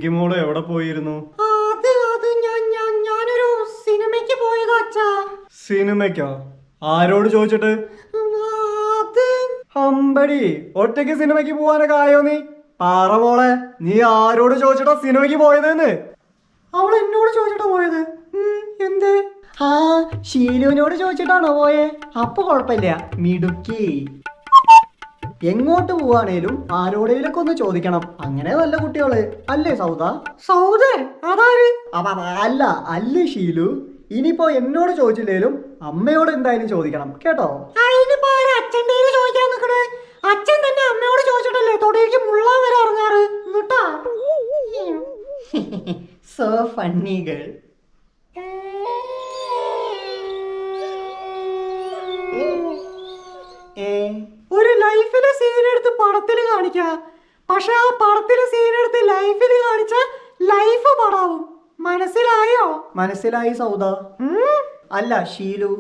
പിങ്കി മോള് എവിടെ പോയിരുന്നു? ഞാനൊരു സിനിമയ്ക്ക് പോയതാ അച്ഛാ. സിനിമയ്ക്കോ? ആരോട് ചോദിച്ചിട്ട്? അമ്പടി, ഒറ്റയ്ക്ക് സിനിമയ്ക്ക് പോവാനൊക്കെ ആയോ നീ? പാറ മോളെ, നീ ആരോട് ചോദിച്ചിട്ടാ സിനിമയ്ക്ക് പോയതെന്ന്? അവൾ എന്നോട് ചോദിച്ചിട്ടാ പോയത്. എന്തേ? ആ, ഷീലുവിനോട് ചോദിച്ചിട്ടാണോ പോയേ? അപ്പൊ കുഴപ്പമില്ല, മിടുക്കി. എങ്ങോട്ട് പോവാണേലും ആരോടേലൊക്കെ ഒന്ന് ചോദിക്കണം. അങ്ങനെ വല്ല കുട്ടികള് അല്ലേ സൗദ? സൗദ അതാര്? അല്ല അല്ലേ ഷീലു. ഇനിയിപ്പോ എന്നോട് ചോദിച്ചില്ലേലും അമ്മയോട് എന്തായാലും ചോദിക്കണം കേട്ടോ. അച്ഛൻ തന്നെ അമ്മയോട് ചോദിച്ചിട്ടല്ലേ തൊടിയിലേക്ക് മുള്ളാൻ വരെ ഇറങ്ങാറ്. So funny girl. ഒരു ലൈഫിലെ സീൻ എടുത്ത് പടത്തിൽ കാണിക്കാ, പക്ഷെ ആ പടത്തിലെ സീൻ എടുത്ത് ലൈഫിൽ കാണിച്ച ലൈഫ് പടാവും. മനസ്സിലായോ? മനസ്സിലായി സൗദ. അല്ല ഷീലു.